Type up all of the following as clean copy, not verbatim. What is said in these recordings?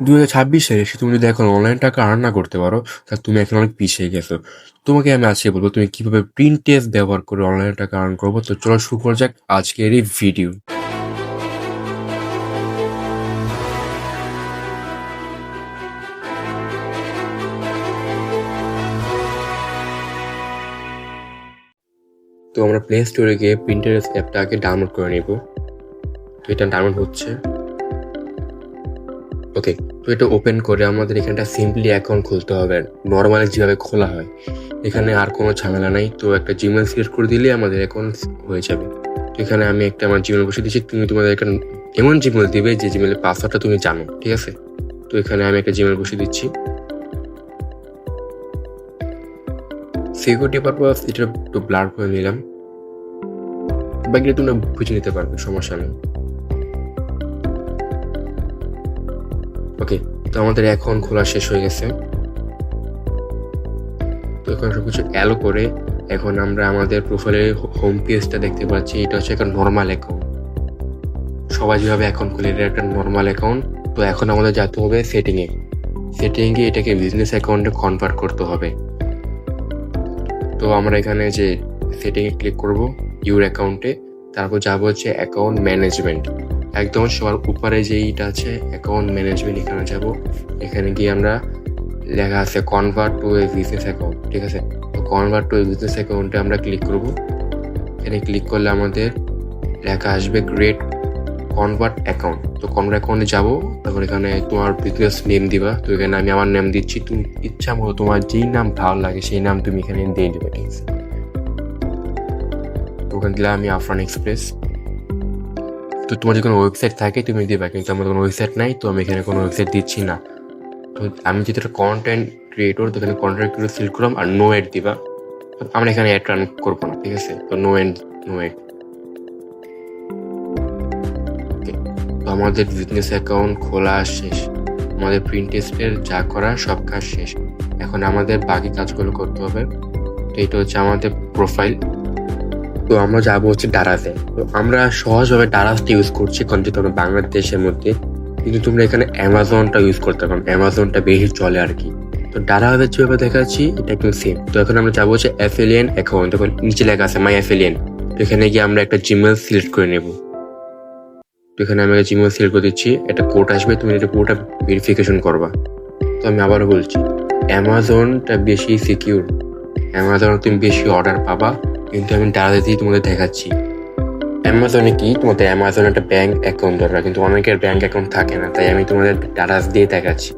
2026 সালে এসে তুমি যদি এখন অনলাইন টাকা আর্ন না করতে পারো, তাহলে তুমি এখন অনেক পিছিয়ে গেছো। তোমাকে আমি আজকে বলবো তুমি কিভাবে প্রিন্টেস ব্যবহার করে অনলাইন টাকা আর্ন করবো। তো চলো শুরু করা যাক আজকের এই ভিডিও। তো আমরা প্লে স্টোরে গিয়ে প্রিন্টারেস্ট অ্যাপটা আগে ডাউনলোড করে নেব। তো এটা ডাউনলোড হচ্ছে। ওকে, তো এটা ওপেন করে আমাদের এখানটা সিম্পলি অ্যাকাউন্ট খুলতে হবে, নর্মালি যেভাবে খোলা হয়। এখানে আর কোনো ঝামেলা নাই। তো একটা জিমেল সিলেক্ট করে দিলে আমাদের অ্যাকাউন্ট হয়ে যাবে। তো এখানে আমি একটা আমার জিমেল বসে দিচ্ছি। তুমি তোমাদের একটা এমন জিমেল দিবে যে জিমেলের পাসওয়ার্ডটা তুমি জানো, ঠিক আছে? তো এখানে আমি একটা জিমেল বসে দিচ্ছি। সিকিউরিটি পারপাস এটা একটু ব্লার করে নিলাম, বাকিটা তোমরা বুঝে নিতে পারবে, সমস্যা নেই। ওকে, তো আমাদের অ্যাকাউন্ট খোলা শেষ হয়ে গেছে। তো এখন সবকিছু অ্যালো করে এখন আমরা আমাদের প্রোফাইলের হোম পেজটা দেখতে পাচ্ছি। এটা হচ্ছে একটা নর্মাল অ্যাকাউন্ট, সবাই যেভাবে অ্যাকাউন্ট খুলে এটা একটা নর্মাল অ্যাকাউন্ট। তো এখন আমাদের যেতে হবে সেটিংয়ে এটাকে বিজনেস অ্যাকাউন্টে কনভার্ট করতে হবে। তো আমরা এখানে যে সেটিংয়ে ক্লিক করব ইউর অ্যাকাউন্টে, তারপর যাবো হচ্ছে অ্যাকাউন্ট ম্যানেজমেন্ট। একদম সবার উপরে যেইটা আছে অ্যাকাউন্ট ম্যানেজমেন্ট, এখানে যাব। এখানে গিয়ে আমরা লেখা আছে convert to A business account, ঠিক আছে? তো কনভার্ট টু এ বিজনেস অ্যাকাউন্টে আমরা ক্লিক করব। এখানে ক্লিক করলে আমাদের লেখা আসবে গ্রেট কনভার্ট অ্যাকাউন্ট। তো কনভার্ট অ্যাকাউন্টে যাবো, তারপর এখানে তোমার বিজনেস নেম দিবা। তো এখানে আমি আমার নাম দিচ্ছি। তুমি ইচ্ছা মতো তোমার যেই নাম ভালো লাগে সেই নাম তুমি এখানে দিয়ে দেবে, ঠিক আছে? তো ওখানে দিলে আমি আফরান এক্সপ্রেস। তো তোমার যদি কোনো ওয়েবসাইট থাকে তুমি দিবা, কিন্তু আমার কোনো ওয়েবসাইট নাই, তো আমি এখানে কোনো ওয়েবসাইট দিচ্ছি না। তো আমি যেটা কন্টেন্ট ক্রিয়েটর, তো এখানে কন্টেন্ট ক্রিয়েটর সিলেক্ট করলাম আর নো অ্যাড দিবা। আমরা এখানে অ্যাড রান করবো না, ঠিক আছে? তো নো অ্যাড। তো আমাদের বিজনেস অ্যাকাউন্ট খোলা শেষ, আমাদের প্রিন্ট টেস্টের যা করা সব কাজ শেষ। এখন আমাদের বাকি কাজগুলো করতে হবে। তো এটা হচ্ছে আমাদের প্রোফাইল। তো আমরা যাবো হচ্ছে ডারাজে। তো আমরা সহজভাবে ডারাজটা ইউজ করছি কারণ যেহেতু আমরা বাংলাদেশের মধ্যে, কিন্তু তোমরা এখানে অ্যামাজনটা ইউজ করতে পারো, অ্যামাজনটা বেশি চলে আর কি। তো ডারাজের যেভাবে দেখাচ্ছি এটা একটু সেম। তো এখন আমরা যাবো হচ্ছে অ্যাফিলিয়েন্ট অ্যাকাউন্ট। তখন নিচে লেখা আছে মাই অ্যাফিলিয়েন্ট। তো এখানে গিয়ে আমরা একটা জিমেল সিলেক্ট করে নেব। তো এখানে আমি জিমেল সিলেক্ট করে দিচ্ছি। একটা কোড আসবে, তুমি এটা কোডটা ভেরিফিকেশন করবা। তো আমি আবারও বলছি, অ্যামাজনটা বেশি সিকিউর, অ্যামাজনে তুমি বেশি অর্ডার পাবা, কিন্তু আমি ডারাজেই তোমাদের দেখাচ্ছি। অ্যামাজনে কি তোমাদের অ্যামাজনে একটা ব্যাংক অ্যাকাউন্ট দরকার, কিন্তু অনেকের ব্যাংক অ্যাকাউন্ট থাকে না, তাই আমি তোমাদের ডারাজ দিয়ে দেখাচ্ছি।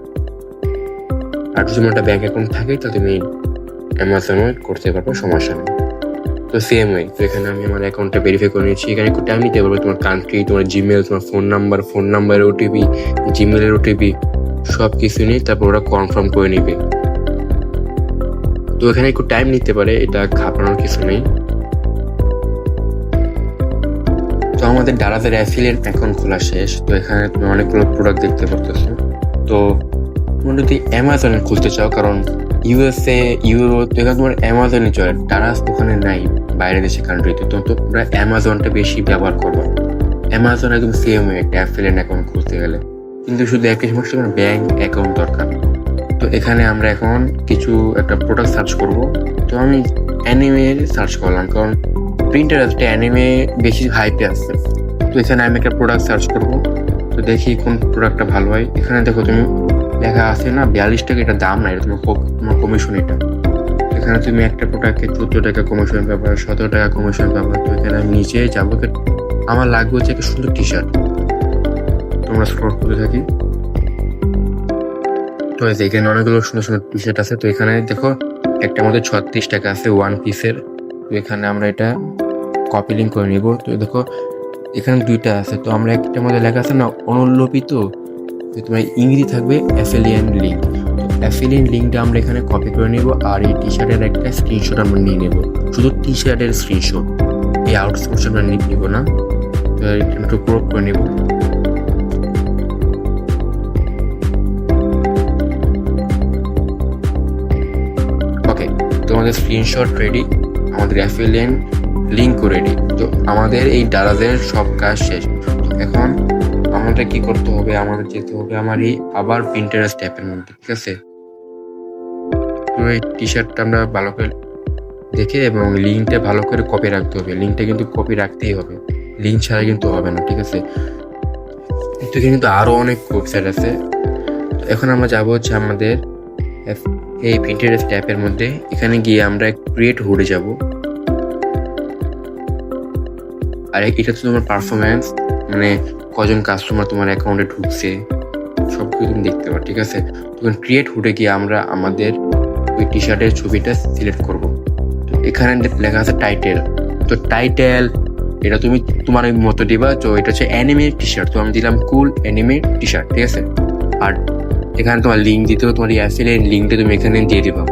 আর যদি একটা ব্যাংক অ্যাকাউন্ট থাকে তাহলে তুমি অ্যামাজনে করতে পারবে, সমস্যা নেই। তো সেম ওয়ে, তো এখানে আমি আমার অ্যাকাউন্টটা ভেরিফাই করে নিচ্ছি। এখানে একটু টাইম নিতে পারবে, তোমার কান্ট্রি, তোমার জিমেল, তোমার ফোন নাম্বারের ওটিপি, জিমেলের ওটিপি সব কিছু নিয়ে তারপর ওরা কনফার্ম করে নিবে। তো এখানে একটু টাইম নিতে পারে, এটা ঘাবড়ানোর কিছু নেই। তো আমাদের ডারাজের অ্যাফিলিয়েট অ্যাকাউন্ট খোলা শেষ। তো এখানে তুমি অনেকগুলো প্রোডাক্ট দেখতে পারতেছো। তো তুমি যদি অ্যামাজনে খুলতে চাও, কারণ ইউএসএ, ইউরোপ, এখানে তোমার অ্যামাজনে চলে, ডারাজ ওখানে নাই বাইরের দেশের কান্ট্রিতে। তো তোমরা অ্যামাজনটা বেশি ব্যবহার করবে। অ্যামাজন একদম সেম হয়ে একটা অ্যাফিলিয়েট অ্যাকাউন্ট খুলতে গেলে, কিন্তু শুধু একই সমস্যা, তোমার ব্যাংক অ্যাকাউন্ট দরকার। তো এখানে আমরা এখন কিছু একটা প্রোডাক্ট সার্চ করব। তো আমি অ্যানিমে সার্চ করলাম, কারণ প্রিন্টারেস্টে অ্যানিমে বেশি হাইপে আসছে। তো এখানে আমি একটা প্রোডাক্ট সার্চ করব। তো দেখি কোন প্রোডাক্টটা ভালো হয়। এখানে দেখো তুমি লেখা আছে না 42 টাকা, এটা দাম না, এটা তোমার কমিশন। এটা এখানে তুমি একটা প্রোডাক্টে 14 টাকা কমিশন পাবা, 17 টাকা কমিশন পাবা। তো এখানে আমি নিচে যাবো, আমার লাগবে হচ্ছে একটা সুন্দর টি শার্ট। তোমরা স্ক্রল করতে থাকি। তো এখানে অনেকগুলো সুন্দর সুন্দর টি শার্ট আছে। তো এখানে দেখো একটা মধ্যে 36 টাকা আছে ওয়ান পিসের। তো এখানে আমরা এটা কপি লিঙ্ক করে নিব। তো দেখো এখানে দুইটা আছে। তো আমরা একটার মধ্যে লেখা আছে না অনুলিপিত, তো তোমার ইংরেজি থাকবে অ্যাফিলিয়েন্ট লিঙ্ক। তো অ্যাফিলিয়েন্ট লিঙ্কটা আমরা এখানে কপি করে নিব, আর এই টি শার্টের একটা স্ক্রিনশট আমরা নিয়ে নেব, শুধু টি শার্টের স্ক্রিনশট, এই আউটসোর্স আমরা নিব না। তো একটু ক্রপ করে নেব। ওকে, তো আমাদের স্ক্রিনশট রেডি, আমাদের অ্যাফিলিয়েন্ট লিঙ্কও রেডি। তো আমাদের এই ডারাজের সব কাজ শেষ। এখন আমাদের কি করতে হবে, আমাদের যেতে হবে আমার এই আবার Pinterest অ্যাপের মধ্যে, ঠিক আছে? তো এই টি শার্টটা আমরা ভালো করে দেখে এবং লিঙ্কটা ভালো করে কপি রাখতে হবে। লিঙ্কটা কিন্তু কপি রাখতেই হবে, লিঙ্ক ছাড়া কিন্তু হবে না, ঠিক আছে? তো কিন্তু আরো অনেক ওয়েবসাইট আছে। তো এখন আমরা যাবো হচ্ছে আমাদের এই Pinterest অ্যাপের মধ্যে। এখানে গিয়ে আমরা ক্রিয়েট হুডে যাব। আর এটা তো তোমার পারফরমেন্স, মানে কজন কাস্টমার তোমার অ্যাকাউন্টে ঢুকছে সব কিছু তুমি দেখতে পারো, ঠিক আছে? তখন ক্রিয়েট হুডে গিয়ে আমরা আমাদের ওই টি শার্টের ছবিটা সিলেক্ট করব। তো এখানে লেখা আছে টাইটেল। তো টাইটেল এটা তুমি তোমার ওই মতো দিবা। তো এটা হচ্ছে অ্যানিমে টি শার্ট, তো আমি দিলাম কুল অ্যানিমে টি শার্ট, ঠিক আছে? আর এখানে তোমার লিঙ্ক দিতে হবে, তোমার এই অ্যাফিলিয়েট লিঙ্কটা তুমি এখানে দিয়ে দিবা।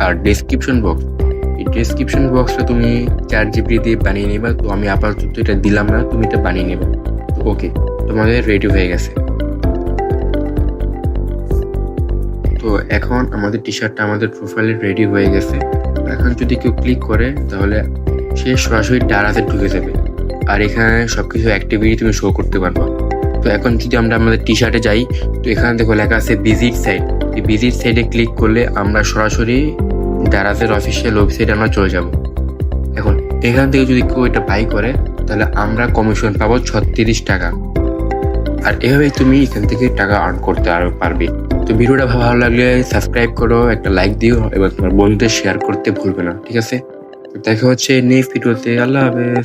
আর ডেসক্রিপশন বক্স, এই ডেসক্রিপশন বক্সটা তুমি ChatGPT দিয়ে বানিয়ে নিবা। তো আমি আপাতত এটা দিলাম না, তুমি এটা বানিয়ে নেবে। তো ওকে, তোমাদের রেডি হয়ে গেছে। তো এখন আমাদের টি শার্টটা আমাদের প্রোফাইলে রেডি হয়ে গেছে। এখন যদি কেউ ক্লিক করে তাহলে সে সরাসরি ডারাতে ঢুকে যাবে, আর এখানে সবকিছু অ্যাক্টিভিটি তুমি শো করতে পারবা। তো এখন যদি আমরা আমাদের টি শার্টে যাই, তো এখানে দেখো লেখা আছে ভিজিট সাইট। এই ভিজিট সাইটে ক্লিক করলে আমরা সরাসরি ডারাজের অফিসিয়াল ওয়েবসাইটে আমরা চলে যাব। এখন এখান থেকে যদি কেউ এটা বাই করে তাহলে আমরা কমিশন পাবো 36 টাকা। আর এভাবেই তুমি এখান থেকে টাকা আর্ন করতে আরো পারবে। তো ভিডিওটা ভালো লাগলে সাবস্ক্রাইব করো, একটা লাইক দিও এবং তোমার বন্ধুদের শেয়ার করতে ভুলবে না, ঠিক আছে? তো দেখা হচ্ছে নেক্সট ভিডিওতে। আল্লাহ হাফেজ।